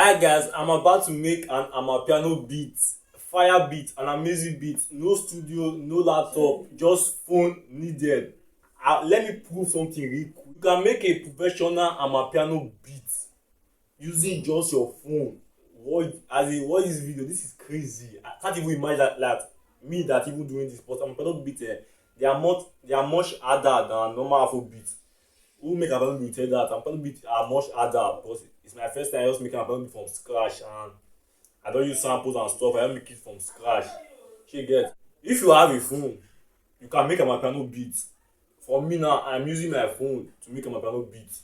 Alright guys, I'm about to make an Amapiano beat, fire beat, an amazing beat. No studio, no laptop, just phone needed. Let me prove something real quick. You can make a professional Amapiano beat using just your phone. What what is this video? This is crazy. I can't even imagine that me that even doing this, but Amapiano beat they are much harder than normal Afro beats. Who make Amapiano beat tell that Amapiano beats are much harder because it's my first time just making Amapiano beat from scratch, and I don't use samples and stuff. I don't make it from scratch. She get. If you have a phone, you can make Amapiano beat. For me now, I'm using my phone to make Amapiano beat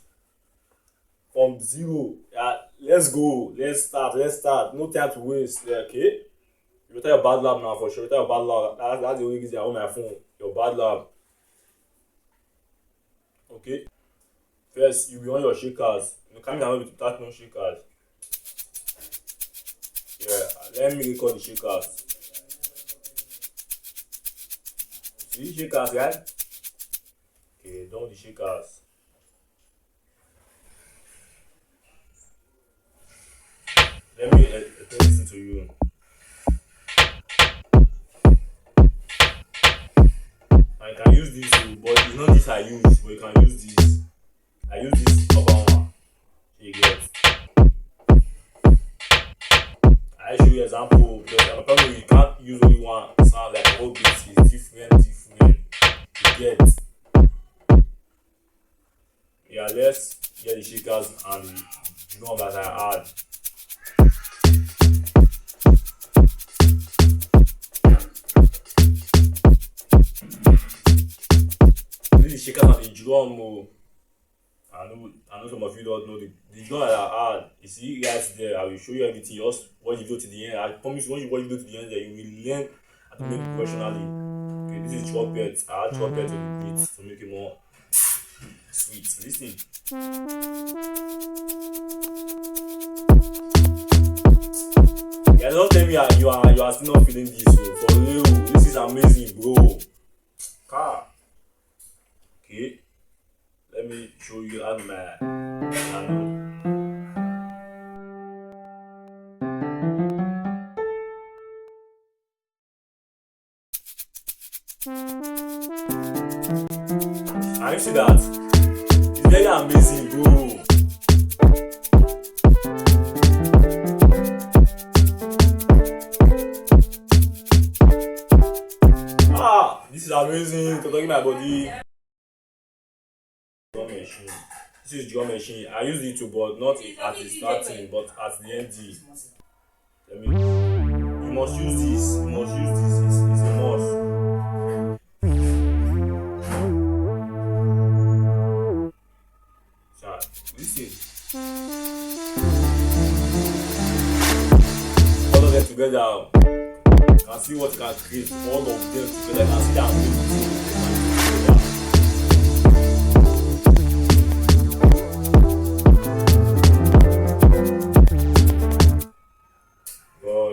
from zero. Yeah, let's go. Let's start. No time to waste. Yeah, okay. You better your BandLab now for sure. You better your BandLab. That's the only reason I own my phone. Your BandLab. Okay. First, you be on your shakers. You can't have to touch no shakers. Yeah, let me record the shakers. See shakers, right? Okay, done the shakers. Let me listen to you. I can use this, but it's not this I use, but you can use this. I use this upper one. You get. I show you example because probably you can't use only one sound, like whole beat is different. You get. Yeah, let's get the shakers and the drum that I add. This is the shakers and the drum. I know some of you don't know the drum that I add. You see guys there, I will show you everything. Just watch the video to the end. I promise you, when you watch the video to the end, there you will learn how to make it professionally. Okay, this is trumpet. I add trumpet to the beat to make it more sweet. Listen. Yeah, don't tell me you are still not feeling this. So for real, this is amazing, bro. Car. Okay. Let me show you how my channel. Can you see that? It's very amazing, bro. This is amazing. Talking my body. Drum machine. This is drum machine. I use it too, but not at the starting, but at the end. You must use this. You must use this. It's a must. So, listen. All of them together. You can see what you can create. All of them together. You can see that amazing.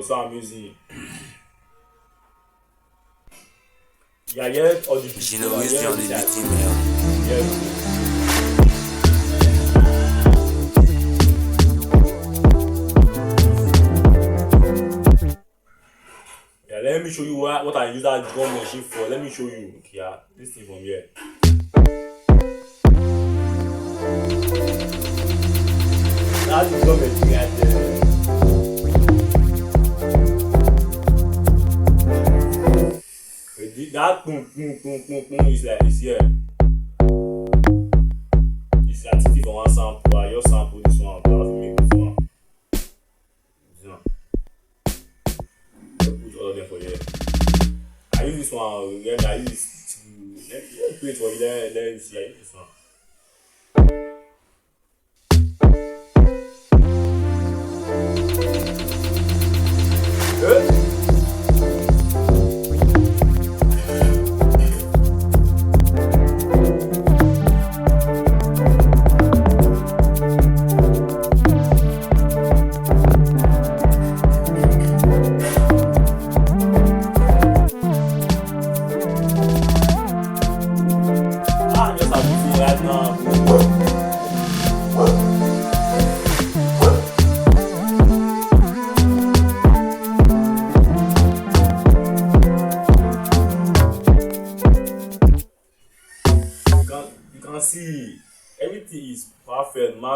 So amazing. Yeah, all the J'ai nourri en éditing, merde. Yeah, let me show you what I use that drum machine for. Let me show you. Okay, yeah, this thing from here. That's the drum machine right there. That boom is like this here. It's active for one sample. I just sample this one, but I have to make this one. I'll put all of them for here. I use this one again. I use this to let me play it for you. Let me see. I use this one.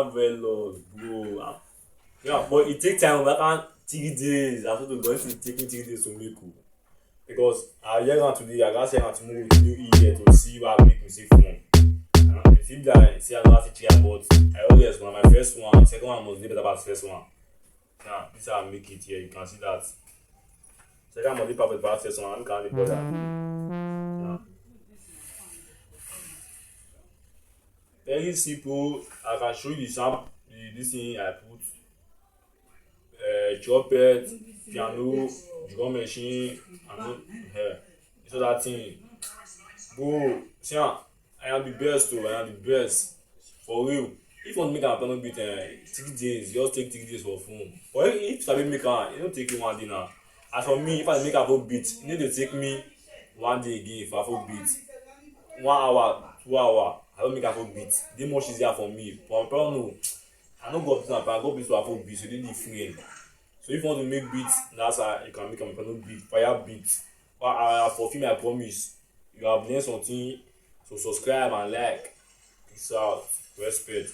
I'm very lost, bro. Yeah, but it takes time. I can't 3 days. I thought going to take me 3 days to make it. Because I hear on today, I got say on tomorrow with new ear to see what I make music from. And it seems like see I got to try, but I always one my first one, second one must be better than the first one. Now this is how I make it here. You can see that. Second must be perfect than the first one. I can't bother. Now, very simple. I can show you some this thing I put trumpet, piano, drum machine, and this other thing. Bro, see I am the best too. I am the best for real. If you want to make an piano beat 3 days, just take 3 days for phone. But if you sabi make am, it don't take you one day now. As for me, if I make Afro beat, it need to take me one day again for Afro beat. 1 hour, 2 hour, I don't make Afro beat. Dey much easier for me. For my no, I no go to my I go beat to Afro beat, so they different. So if you want to make beats, that's how you can make a piano beat, fire beat. But for film, I promise you have learned something. So subscribe and like. Peace out. Respect.